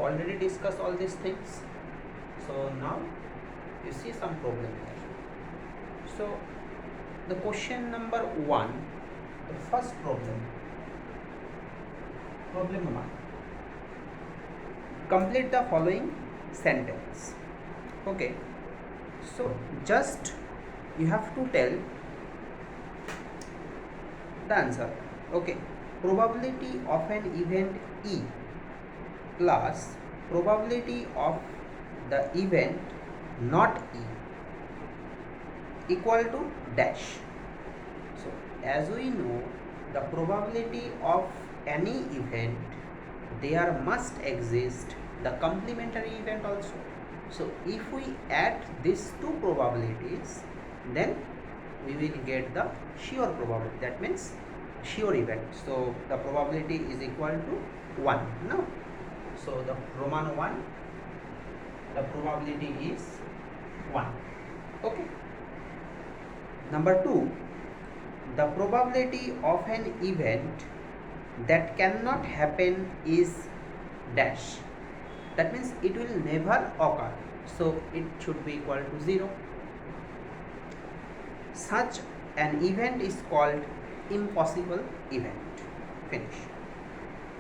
already discussed all these things. So now you see some problem here. So the question number 1, the first problem 1, complete the following sentence. Okay, so just you have to tell the answer. Okay, probability of an event E plus probability of the event not E equal to dash. So as we know, the probability of any event, there must exist the complementary event also. So if we add these two probabilities, then we will get the sure probability, that means sure event. So the probability is equal to 1 now. So the Roman 1, the probability is 1. Okay. Number 2, the probability of an event that cannot happen is dash. That means it will never occur. So it should be equal to 0. Such an event is called impossible event. Finish.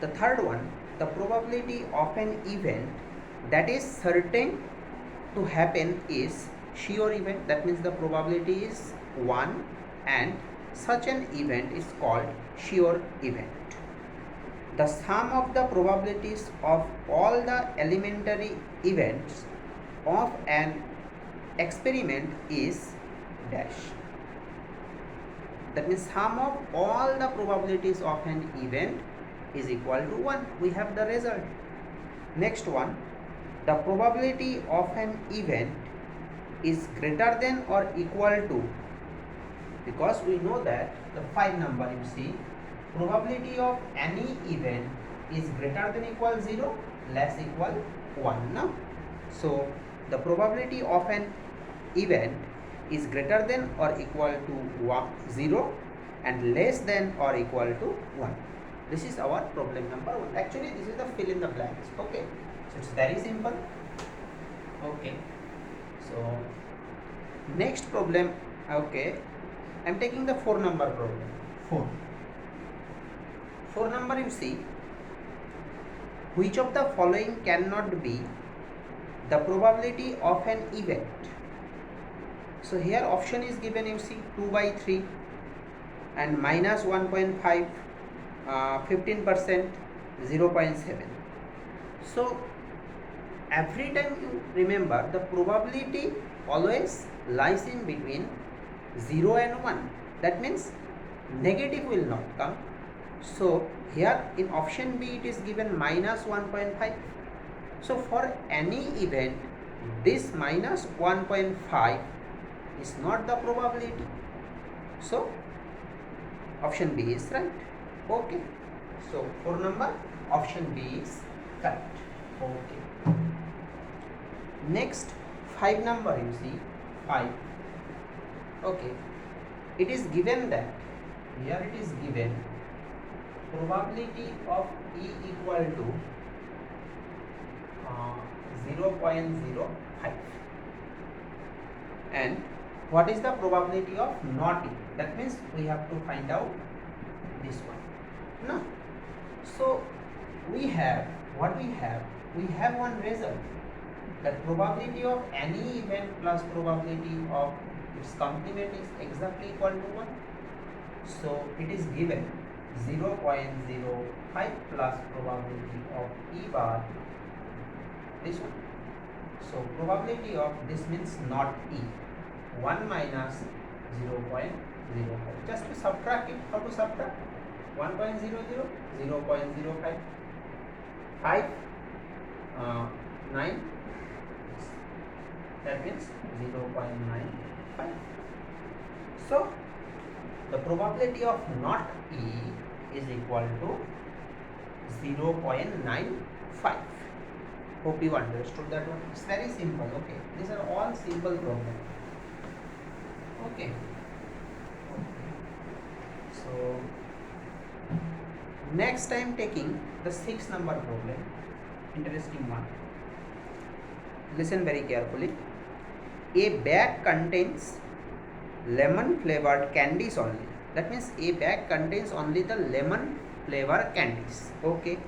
The third one, the probability of an event that is certain to happen is sure event. That means the probability is 1 and such an event is called sure event. The sum of the probabilities of all the elementary events of an experiment is dash. That means sum of all the probabilities of an event is equal to 1. We have the result. Next one, the probability of an event is greater than or equal to, because we know that the 5 number you see, probability of any event is greater than equal 0, less equal 1 now. So the probability of an event is greater than or equal to 0 and less than or equal to 1. This is our problem number 1. Actually this is the fill in the blanks. Okay, so it's very simple. Okay, so next problem. Okay, I am taking the 4 number problem. 4 number you see, which of the following cannot be the probability of an event? So here option is given, you see 2 by 3 and minus 1.5, 15%, 0.7. So every time you remember, the probability always lies in between 0 and 1. That means negative will not come. So here in option B it is given minus 1.5. So for any event, this minus 1.5 is not the probability. So option B is right. Okay. So 4 number, option B is correct. Okay. Next 5 number you see, 5. Okay. It is given that, here it is given probability of E equal to 0.05 and what is the probability of not E? That means we have to find out this one. No. So we have what we have one result, that probability of any event plus probability of its complement is exactly equal to 1. So it is given 0.05 plus probability of E bar, this one. So probability of this means not E, 1 minus 0.05. Just to subtract it, how to subtract? 1.00, 0.05, 5, 9, that means 0.95. So the probability of not E is equal to 0.95. Hope you understood that one. It's very simple. Okay, these are all simple problems. Okay. So next I am taking the 6 number problem. interesting one. Listen very carefully. A bag contains lemon flavored candies only. That means a bag contains only the lemon flavor candies. Okay.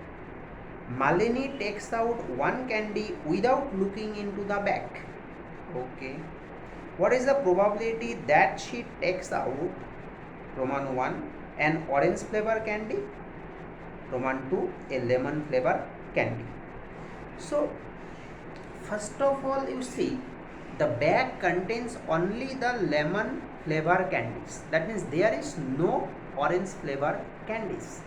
Malini takes out one candy without looking into the bag. Okay. What is the probability that she takes out Roman 1 an orange flavor candy, Roman 2 a lemon flavor candy. So first of all, you see the bag contains only the lemon flavor candies. That means there is no orange flavor candies.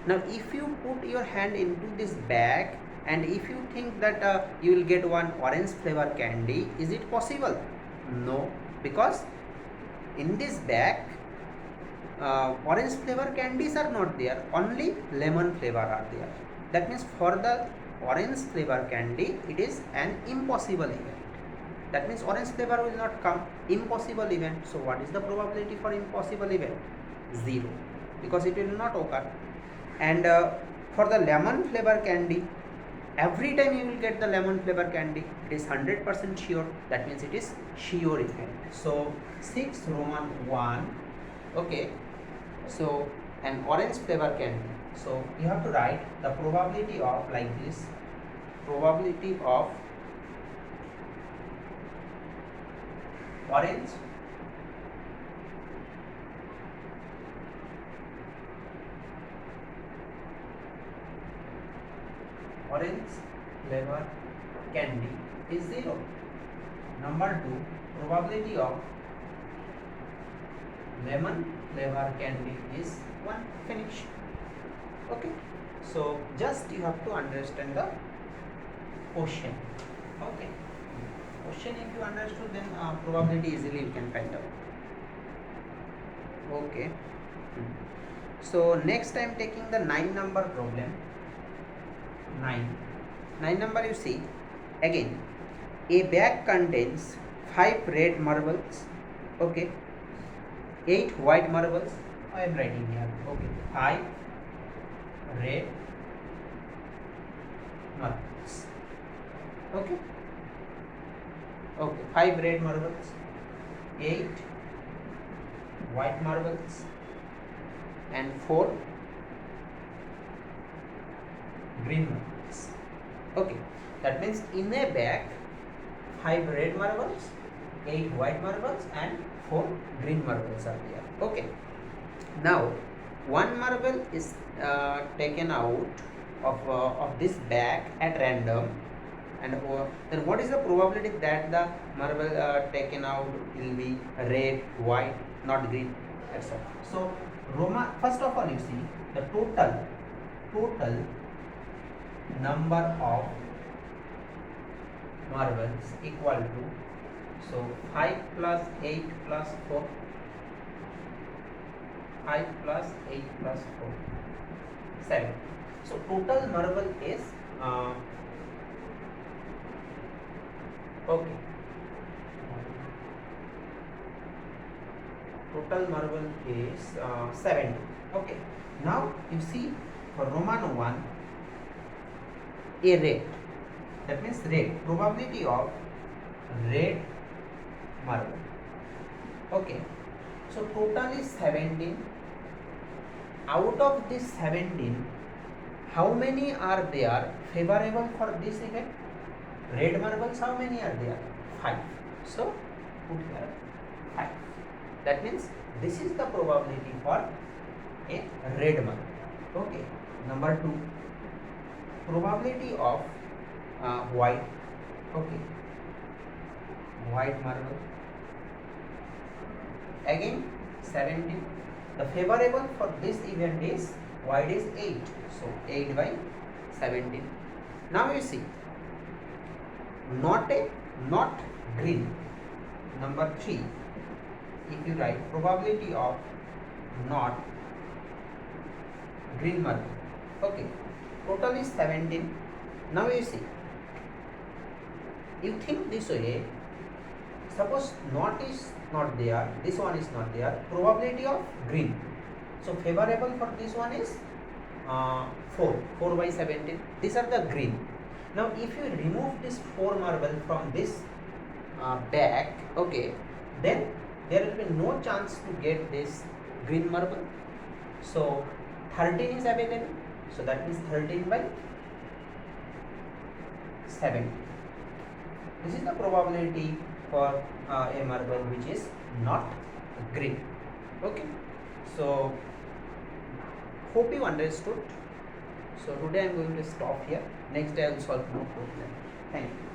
Now if you put your hand into this bag and if you think that you will get one orange flavor candy, is it possible? No, because in this bag orange flavor candies are not there, only lemon flavor are there. That means for the orange flavor candy it is an impossible event. That means orange flavor will not come, impossible event. So what is the probability for impossible event? 0, because it will not occur. And for the lemon flavor candy, every time you will get the lemon flavor candy, it is 100% sure. That means it is sure event. So 6 Roman 1. Okay, so an orange flavor candy. So you have to write the probability of like this, probability of orange flavor candy is 0. Number 2, probability of lemon flavor candy is 1. Finish. Okay, so just you have to understand the question. Okay, question if you understood, then probability easily you can find out. Okay, so next I am taking the 9 number problem. 9 number, you see again a bag contains 5 red marbles, okay, 8 white marbles. I am writing here. Okay, 5 red marbles. Okay, 5 red marbles, 8 white marbles, and 4 green marbles. Okay, that means in a bag 5 red marbles, 8 white marbles, and 4 green marbles are there. Okay, now one marble is taken out of this bag at random, and then what is the probability that the marble taken out will be red, white, not green, etc. So first of all, you see the total number of marbles equal to, so 5 plus 8 plus 4, 5 plus 8 plus 4, 7. So total marble is okay, total marble is 70. Okay, now you see for Roman 1 a red, that means red, probability of red marble. Okay, so total is 17. Out of this 17, how many are there favorable for this event? Red marbles, how many are there? 5. So put here 5. That means this is the probability for a red marble. Okay, number 2, probability of white. Okay, white marble, again 17. The favorable for this event is white is 8, so 8 by 17. Now you see not green. Number 3, if you write probability of not green marble. Okay, total is 17. Now you see, you think this way, suppose not is not there, this one is not there, probability of green, so favorable for this one is 4 by 17. These are the green. Now if you remove this 4 marble from this deck, okay, then there will be no chance to get this green marble. So 13 is available, so that means 13 by 7. This is the probability for a marble which is not green. Okay, so hope you understood. So today I am going to stop here. Next day I will solve more problem. Thank you.